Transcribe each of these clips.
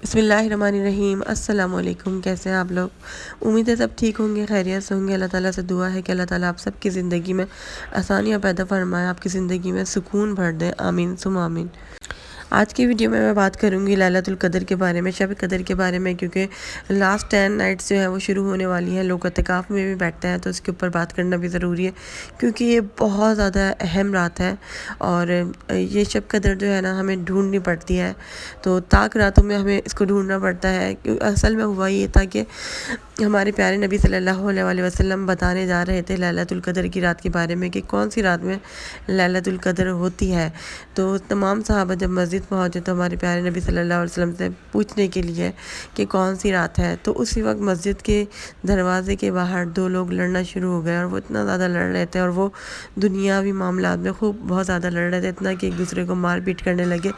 بسم اللہ الرحمن الرحیم۔ السلام علیکم، کیسے ہیں آپ لوگ؟ امید ہے سب ٹھیک ہوں گے، خیریت سے ہوں گے۔ اللہ تعالیٰ سے دعا ہے کہ اللہ تعالیٰ آپ سب کی زندگی میں آسانیاں پیدا فرمائے، آپ کی زندگی میں سکون بھر دے، آمین ثم آمین۔ آج کی ویڈیو میں بات کروں گی لیلۃ القدر کے بارے میں، شب قدر کے بارے میں، کیونکہ لاسٹ 10 نائٹس جو ہیں وہ شروع ہونے والی ہیں۔ لوگ اعتکاف میں بھی بیٹھتے ہیں تو اس کے اوپر بات کرنا بھی ضروری ہے، کیونکہ یہ بہت زیادہ اہم رات ہے اور یہ شب قدر جو ہے نا ہمیں ڈھونڈنی پڑتی ہے، تو طاق راتوں میں ہمیں اس کو ڈھونڈنا پڑتا ہے۔ اصل میں ہوا یہ تھا کہ ہمارے پیارے نبی صلی اللہ علیہ وسلم بتانے جا رہے تھے لیلۃ القدر کی رات کے بارے میں کہ کون سی رات میں لیلۃ القدر ہوتی ہے۔ تو تمام صحابہ جب مسجد پہنچے تو ہمارے پیارے نبی صلی اللہ علیہ وسلم سے پوچھنے کے لیے کہ کون سی رات ہے، تو اسی وقت مسجد کے دروازے کے باہر دو لوگ لڑنا شروع ہو گئے، اور وہ اتنا زیادہ لڑ رہے تھے اور وہ دنیاوی معاملات میں بہت زیادہ لڑ رہے تھے، اتنا کہ ایک دوسرے کو مار پیٹ کرنے لگے۔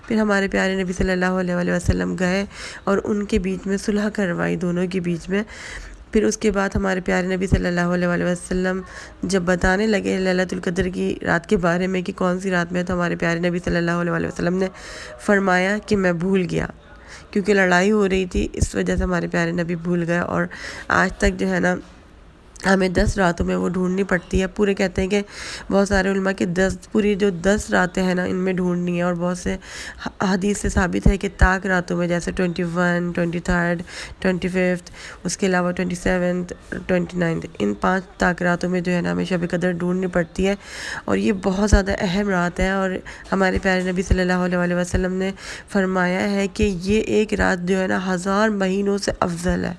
پھر ہمارے پیارے نبی صلی اللہ علیہ وسلم گئے اور ان کے بیچ میں صلح کروائی، دونوں کے بیچ میں۔ پھر اس کے بعد ہمارے پیارے نبی صلی اللہ علیہ وسلم جب بتانے لگے لیلۃ القدر کی رات کے بارے میں کہ کون سی رات میں، تو ہمارے پیارے نبی صلی اللہ علیہ وسلم نے فرمایا کہ میں بھول گیا، کیونکہ لڑائی ہو رہی تھی، اس وجہ سے ہمارے پیارے نبی بھول گئے۔ اور آج تک جو ہے نا ہمیں 10 راتوں میں وہ ڈھونڈنی پڑتی ہے۔ پورے کہتے ہیں کہ بہت سارے علماء کہ پوری جو 10 راتیں ہیں نا ان میں ڈھونڈنی ہے، اور بہت سے حدیث سے ثابت ہے کہ طاق راتوں میں جیسے 21، 23، 25، اس کے علاوہ 27، 29، ان 5 طاق راتوں میں جو ہے نا ہمیں شب قدر ڈھونڈنی پڑتی ہے، اور یہ بہت زیادہ اہم رات ہے۔ اور ہمارے پیارے نبی صلی اللہ علیہ وسلم نے فرمایا ہے کہ یہ ایک رات جو ہے نا 1000 مہینوں سے افضل ہے،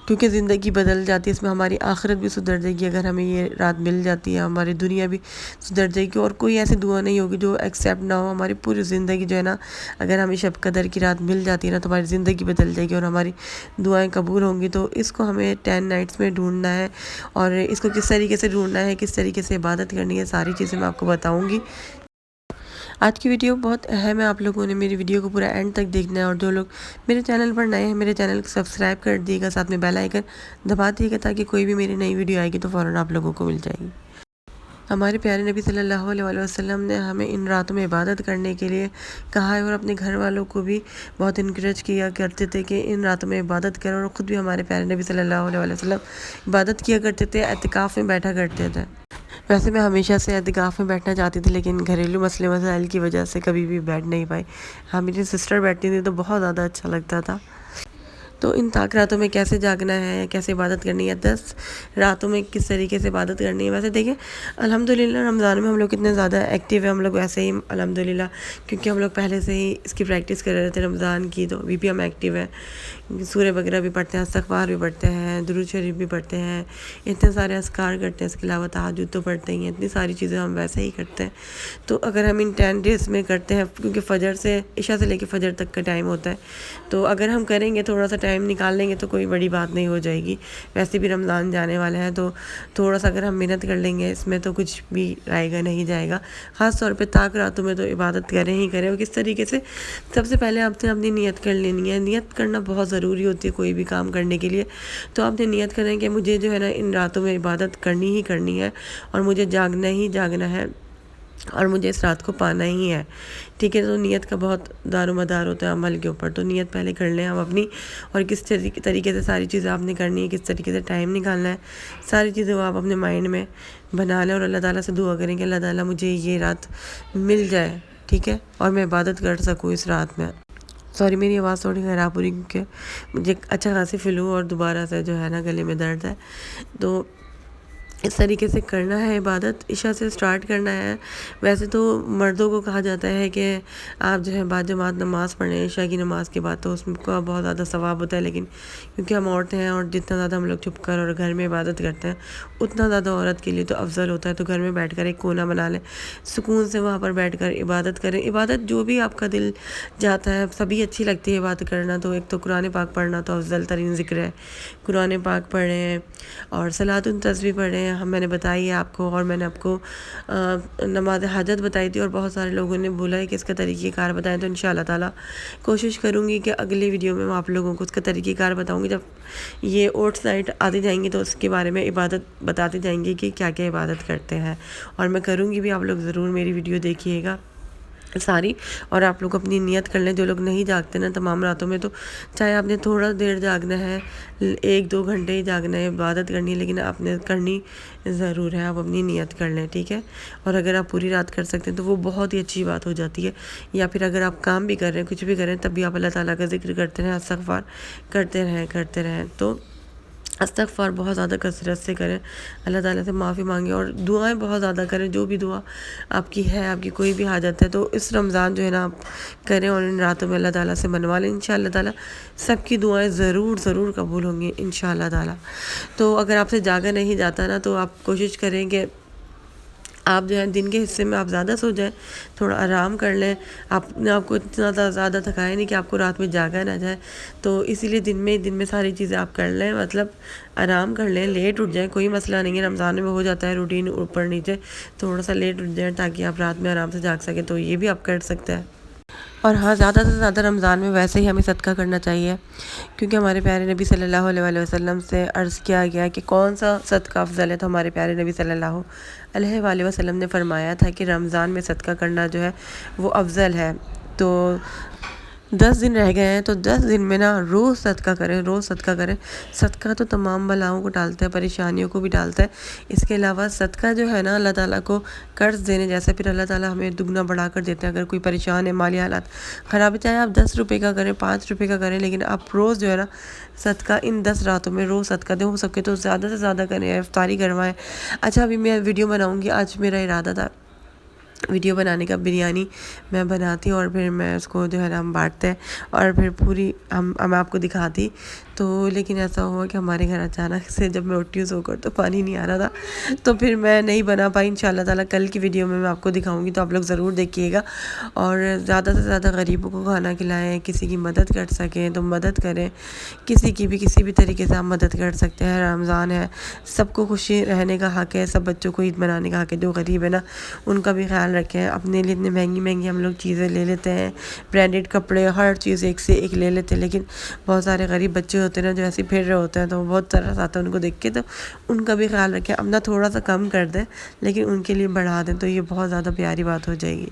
کیونکہ زندگی بدل جاتی ہے اس میں، ہماری آخرت بھی سدھر جائے گی اگر ہمیں یہ رات مل جاتی ہے، ہماری دنیا بھی سدھر جائے گی، اور کوئی ایسی دعا نہیں ہوگی جو ایکسیپٹ نہ ہو۔ ہماری پوری زندگی جو ہے نا اگر ہمیں شب قدر کی رات مل جاتی ہے نا تو ہماری زندگی بدل جائے گی اور ہماری دعائیں قبول ہوں گی۔ تو اس کو ہمیں 10 نائٹس میں ڈھونڈنا ہے، اور اس کو کس طریقے سے ڈھونڈنا ہے، کس طریقے سے عبادت کرنی ہے، ساری چیزیں میں آپ کو بتاؤں گی۔ آج کی ویڈیو بہت اہم ہے، آپ لوگوں نے میری ویڈیو کو پورا اینڈ تک دیکھنا ہے، اور جو لوگ میرے چینل پر نئے ہیں میرے چینل کو سبسکرائب کر دیے گا، ساتھ میں بیل آئیکن دبا دیے گا تاکہ کوئی بھی میری نئی ویڈیو آئے گی تو فوراً آپ لوگوں کو مل جائے گی۔ ہمارے پیارے نبی صلی اللہ علیہ وسلم نے ہمیں ان راتوں میں عبادت کرنے کے لیے کہا ہے، اور اپنے گھر والوں کو بھی بہت انکریج کیا کرتے تھے کہ ان راتوں میں عبادت کرو، اور خود بھی ہمارے پیارے نبی صلی اللہ علیہ وسلم عبادت کیا کرتے تھے، اعتکاف میں بیٹھا کرتے تھے۔ ویسے میں ہمیشہ سے اعتکاف میں بیٹھنا چاہتی تھی، لیکن گھریلو مسئلے مسائل کی وجہ سے کبھی بھی بیٹھ نہیں پائی۔ ہاں، میری سسٹر بیٹھتی تھی تو بہت زیادہ اچھا لگتا تھا۔ تو ان طاق راتوں میں کیسے جاگنا ہے، کیسے عبادت کرنی ہے، 10 راتوں میں کس طریقے سے عبادت کرنی ہے۔ ویسے دیکھیں الحمدللہ رمضان میں ہم لوگ کتنے زیادہ ایکٹیو ہیں، ہم لوگ ویسے ہی الحمدللہ، کیونکہ ہم لوگ پہلے سے ہی اس کی پریکٹس کر رہے تھے رمضان کی، تو ابھی بھی ہم ایکٹیو ہیں، سورہ بقرہ بھی پڑھتے ہیں، استغفار بھی پڑھتے ہیں، درود شریف بھی پڑھتے ہیں، اتنے سارے اذکار کرتے ہیں، اس کے علاوہ تہجد تو پڑھتے ہی ہیں، اتنی ساری چیزیں ہم ویسے ہی کرتے ہیں۔ تو اگر ہم ان 10 ڈیز میں کرتے ہیں، کیونکہ فجر سے عشاء سے لے کے فجر تک کا ٹائم ہوتا ہے، تو اگر ہم کریں گے تھوڑا سا ٹائم نکال لیں گے تو کوئی بڑی بات نہیں ہو جائے گی۔ ویسے بھی رمضان جانے والا ہے، تو تھوڑا سا اگر ہم محنت کر لیں گے اس میں تو کچھ بھی آئے گا نہیں جائے گا۔ خاص طور پہ طاق راتوں میں تو عبادت کریں ہی کریں، اور کس طریقے سے، سب سے پہلے آپ نے اپنی نیت کر لینی ہے۔ نیت کرنا بہت ضروری ہوتی ہے کوئی بھی کام کرنے کے لیے، تو آپ نے نیت کریں کہ مجھے جو ہے نا ان راتوں میں عبادت کرنی ہی کرنی ہے، اور مجھے جاگنا ہی جاگنا ہے، اور مجھے اس رات کو پانا ہی ہے، ٹھیک ہے۔ تو نیت کا بہت دار و مدار ہوتا ہے عمل کے اوپر، تو نیت پہلے کر لیں ہم اپنی، اور کس طریقے سے ساری چیزیں آپ نے کرنی ہے، کس طریقے سے ٹائم نکالنا ہے، ساری چیزیں وہ آپ اپنے مائنڈ میں بنا لیں، اور اللہ تعالیٰ سے دعا کریں کہ اللہ تعالیٰ مجھے یہ رات مل جائے، ٹھیک ہے، اور میں عبادت کر سکوں اس رات میں۔ سوری میری آواز تھوڑی خراب ہو رہی کیونکہ مجھے اچھا خاصی فلو اور دوبارہ سے جو ہے نا گلے میں درد ہے، تو اس طریقے سے کرنا ہے عبادت، عشاء سے سٹارٹ کرنا ہے۔ ویسے تو مردوں کو کہا جاتا ہے کہ آپ جو ہے باجماعت نماز پڑھیں عشاء کی نماز کے بعد، تو اس کا بہت زیادہ ثواب ہوتا ہے، لیکن کیونکہ ہم عورتیں ہیں اور جتنا زیادہ ہم لوگ چھپ کر اور گھر میں عبادت کرتے ہیں اتنا زیادہ عورت کے لیے تو افضل ہوتا ہے، تو گھر میں بیٹھ کر ایک کونا بنا لیں، سکون سے وہاں پر بیٹھ کر عبادت کریں۔ عبادت جو بھی آپ کا دل جاتا ہے، سبھی اچھی لگتی ہے عبادت کرنا، تو ایک تو قرآن پاک پڑھنا تو افضل ترین ذکر ہے، قرآن پاک پڑھیں اور صلاۃ التسبیح پڑھیں، میں نے بتائی ہے آپ کو، اور میں نے آپ کو نماز حاجت بتائی تھی، اور بہت سارے لوگوں نے بولا ہے کہ اس کا طریقہ کار بتائیں، تو انشاءاللہ تعالیٰ کوشش کروں گی کہ اگلی ویڈیو میں آپ لوگوں کو اس کا طریقہ کار بتاؤں گی۔ جب یہ اوٹس نائٹ آتی جائیں گی تو اس کے بارے میں عبادت بتاتے جائیں گے کہ کیا کیا عبادت کرتے ہیں، اور میں کروں گی بھی، آپ لوگ ضرور میری ویڈیو دیکھیے گا۔ ساری، اور آپ لوگ اپنی نیت کر لیں. جو لوگ نہیں جاگتے نا تمام راتوں میں، تو چاہے آپ نے تھوڑا دیر جاگنا ہے، 1-2 گھنٹے ہی جاگنا ہے، عبادت کرنی ہے، لیکن آپ نے کرنی ضرور ہے. آپ اپنی نیت کر لیں، ٹھیک ہے. اور اگر آپ پوری رات کر سکتے ہیں تو وہ بہت ہی اچھی بات ہو جاتی ہے. یا پھر اگر آپ کام بھی کر رہے ہیں، کچھ بھی کر رہے ہیں، تب بھی آپ اللہ تعالیٰ کا ذکر کرتے رہیں، استغفار کرتے رہیں. تو استغفار بہت زیادہ کثرت سے کریں، اللہ تعالیٰ سے معافی مانگیں، اور دعائیں بہت زیادہ کریں. جو بھی دعا آپ کی ہے، آپ کی کوئی بھی حاجت ہے، تو اس رمضان جو ہے نا آپ کریں، اور ان راتوں میں اللہ تعالیٰ سے منوا لیں. انشاءاللہ تعالیٰ سب کی دعائیں ضرور قبول ہوں گی انشاءاللہ تعالیٰ. تو اگر آپ سے جاگا نہیں جاتا نا، تو آپ کوشش کریں کہ آپ جو ہے دن کے حصے میں آپ زیادہ سو جائیں، تھوڑا آرام کر لیں. آپ نے آپ کو اتنا زیادہ تھکائے نہیں کہ آپ کو رات میں جاگا نہ جائے. تو اسی لیے دن میں ساری چیزیں آپ کر لیں، مطلب آرام کر لیں، لیٹ اٹھ جائیں. کوئی مسئلہ نہیں ہے، رمضان میں ہو جاتا ہے روٹین اوپر نیچے، تھوڑا سا لیٹ اٹھ جائیں تاکہ آپ رات میں آرام سے جاگ سکیں. تو یہ بھی آپ کر سکتے ہیں. اور ہاں، زیادہ سے زیادہ رمضان میں ویسے ہی ہمیں صدقہ کرنا چاہیے، کیونکہ ہمارے پیارے نبی صلی اللہ علیہ وآلہ وسلم سے عرض کیا گیا کہ کون سا صدقہ افضل ہے. تو ہمارے پیارے نبی صلی اللہ علیہ وآلہ وسلم نے فرمایا تھا کہ رمضان میں صدقہ کرنا جو ہے وہ افضل ہے. تو 10 دن رہ گئے ہیں، تو 10 دن میں نا روز صدقہ کریں. صدقہ تو تمام بلاؤں کو ٹالتا ہے، پریشانیوں کو بھی ٹالتا ہے. اس کے علاوہ صدقہ جو ہے نا اللہ تعالیٰ کو قرض دینے جیسا، پھر اللہ تعالیٰ ہمیں دگنا بڑھا کر دیتے ہیں. اگر کوئی پریشان ہے، مالی حالات خراب ہے، چاہے آپ 10 روپے کا کریں، 5 روپے کا کریں، لیکن آپ روز جو ہے نا صدقہ ان 10 راتوں میں روز صدقہ دیں. ہو سکے تو زیادہ سے زیادہ کریں، افطاری کروائیں. اچھا، ابھی میں ویڈیو بناؤں گی. آج میرا ارادہ تھا ویڈیو بنانے کا، بریانی میں بناتی اور پھر میں اس کو جو ہے نا ہم بانٹتے ہیں، اور پھر پوری ہم آپ کو دکھاتی. تو لیکن ایسا ہوا کہ ہمارے گھر اچانک سے جب میں اٹھی سو کر تو پانی نہیں آ رہا تھا، تو پھر میں نہیں بنا پائی. انشاءاللہ تعالیٰ کل کی ویڈیو میں آپ کو دکھاؤں گی، تو آپ لوگ ضرور دیکھیے گا. اور زیادہ سے زیادہ غریبوں کو کھانا کھلائیں، کسی کی مدد کر سکیں تو مدد کریں. کسی بھی طریقے سے آپ مدد کر سکتے ہیں. رمضان ہے، سب کو خوشی رہنے کا حق ہے، سب بچوں کو عید منانے کا حق ہے. جو غریب ہے نا، ان کا بھی خیال رکھیں. اپنے لیے اتنی مہنگی ہم لوگ چیزیں لے لیتے ہیں، برانڈڈ کپڑے، ہر چیز ایک سے ایک لے لیتے ہیں، لیکن بہت سارے غریب بچے ہوتے ہیں نا جو ایسے پھر رہے ہوتے ہیں، تو بہت طرح آتا ہے ان کو دیکھ کے. تو ان کا بھی خیال رکھیں. اپنا تھوڑا سا کم کر دیں، لیکن ان کے لیے بڑھا دیں، تو یہ بہت زیادہ پیاری بات ہو جائے گی.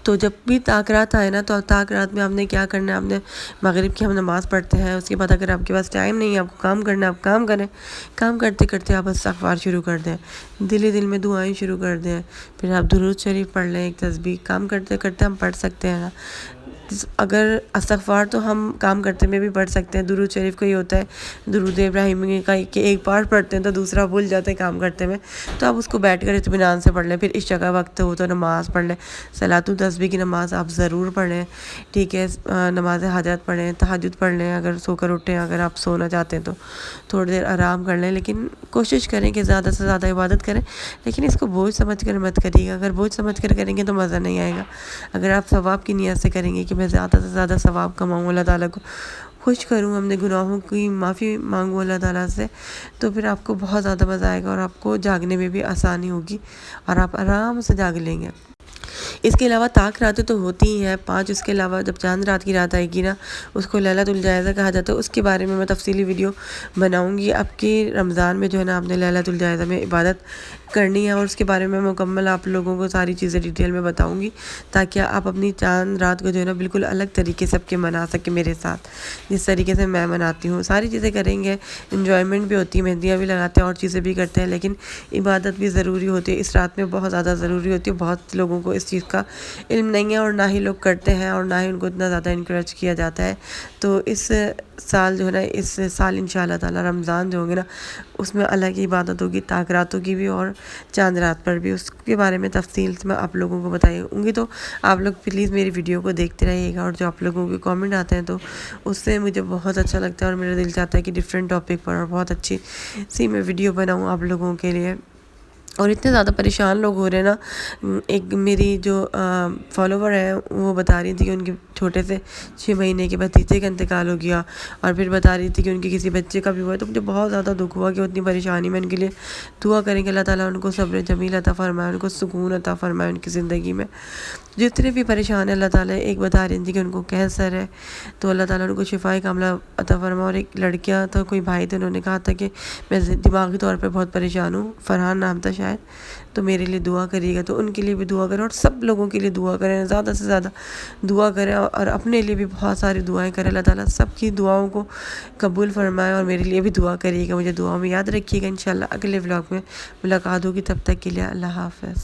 تو جب بھی طاق رات آئے نا، تو طاق رات میں آپ نے کیا کرنا ہے، آپ نے مغرب کی ہم نماز پڑھتے ہیں. اس کے بعد اگر آپ کے پاس ٹائم نہیں ہے، آپ کو کام کرنا ہے، آپ کام کریں. کام کرتے کرتے آپ استغفار شروع کر دیں، دل میں دعائیں شروع کر دیں. پھر آپ درود شریف پڑھ لیں، ایک تسبیح. کام کرتے کرتے ہم پڑھ سکتے ہیں نا. اگر استغفار تو ہم کام کرتے میں بھی پڑھ سکتے ہیں. درود شریف کا یہ ہوتا ہے، درود ابراہیمی کا، کہ ایک پارٹ پڑھتے ہیں تو دوسرا بھول جاتے ہیں کام کرتے میں. تو آپ اس کو بیٹھ کر اطمینان سے پڑھ لیں. پھر عشاء کا وقت ہو تو نماز پڑھ لیں. صلاۃ التسبیح کی نماز آپ ضرور پڑھیں، ٹھیک ہے. نماز حاجت پڑھیں، تہجد پڑھ لیں. اگر سو کر اٹھیں، اگر آپ سونا چاہتے ہیں تو تھوڑی دیر آرام کر لیں، لیکن کوشش کریں کہ زیادہ سے زیادہ عبادت کریں. لیکن اس کو بوجھ سمجھ کر مت کریے گا. اگر بوجھ سمجھ کر کریں گے تو مزہ نہیں آئے گا. اگر آپ ثواب کی نیت سے کریں گے کہ میں زیادہ سے زیادہ ثواب کماؤں، اللہ تعالیٰ کو خوش کروں، ہم نے گناہوں کی معافی مانگوں اللہ تعالیٰ سے، تو پھر آپ کو بہت زیادہ مزہ آئے گا، اور آپ کو جاگنے میں بھی آسانی ہوگی، اور آپ آرام سے جاگ لیں گے. اس کے علاوہ طاق راتیں تو ہوتی ہی ہیں 5. اس کے علاوہ جب چاند رات کی رات آئے گی نا، اس کو لیلۃ الجائزہ کہا جاتا ہے. اس کے بارے میں تفصیلی ویڈیو بناؤں گی. آپ کی رمضان میں جو ہے نا آپ نے لیلۃ الجائزہ میں عبادت کرنی ہے، اور اس کے بارے میں مکمل آپ لوگوں کو ساری چیزیں ڈیٹیل میں بتاؤں گی، تاکہ آپ اپنی چاند رات کو جو ہے نا بالکل الگ طریقے سے منا سکیں میرے ساتھ، جس طریقے سے میں مناتی ہوں. ساری چیزیں کریں گے، انجوائمنٹ بھی ہوتی ہے، مہندیاں بھی لگاتے ہیں اور چیزیں بھی کرتے ہیں، لیکن عبادت بھی ضروری ہوتی ہے. اس رات میں بہت زیادہ ضروری ہوتی ہے. بہت لوگوں کو اس چیز کا علم نہیں ہے، اور نہ ہی لوگ کرتے ہیں، اور نہ ہی ان کو اتنا زیادہ انکریج کیا جاتا ہے. تو اس سال جو ہے نا، اس سال انشاءاللہ تعالیٰ رمضان جو ہوگے نا، اس میں الگ ہی عبادت ہوگی، طاق راتوں کی بھی اور چاند رات پر بھی. اس کے بارے میں تفصیل سے میں آپ لوگوں کو بتاؤں گی. تو آپ لوگ پلیز میری ویڈیو کو دیکھتے رہیے گا. اور جو آپ لوگوں کے کامنٹ آتے ہیں تو اس سے مجھے بہت اچھا لگتا ہے، اور میرا دل چاہتا ہے کہ ڈیفرنٹ ٹاپک پر اور بہت اچھی سی میں ویڈیو بناؤں آپ لوگوں کے لیے. اور اتنے زیادہ پریشان لوگ ہو رہے ہیں نا. ایک میری جو فالوور ہے وہ بتا رہی تھی کہ ان کی چھوٹے سے 6 مہینے کے بھتیجے کا انتقال ہو گیا، اور پھر بتا رہی تھی کہ ان کے کسی بچے کا بھی ہوا ہے، تو مجھے بہت زیادہ دکھ ہوا کہ اتنی پریشانی میں ان کے لیے دعا کریں کہ اللہ تعالیٰ ان کو صبر جمیل عطا فرمائے، ان کو سکون عطا فرمائے ان کی زندگی میں۔ جتنے بھی پریشان ہیں اللہ تعالیٰ، ایک بتا رہی تھی کہ ان کو کینسر ہے، تو اللہ تعالیٰ ان کو شفائے کاملہ عطا فرمائے۔ اور ایک لڑکیاں تو کوئی بھائی تھے، انہوں نے کہا تھا کہ میں دماغی طور پہ بہت پریشان ہوں، فرحان نام تھا شاید، تو میرے لیے دعا کریے گا، تو ان کے لیے بھی دعا کریں، اور سب لوگوں کے لیے دعا کریں، زیادہ سے زیادہ دعا کریں، اور اپنے لیے بھی بہت ساری دعائیں کریں۔ اللہ تعالیٰ سب کی دعاؤں کو قبول فرمائے، اور میرے لیے بھی دعا کریے گا، مجھے دعاؤں میں یاد رکھیے گا۔ انشاءاللہ اگلے ولاگ میں ملاقات ہوگی، تب تک کے لیے اللہ حافظ۔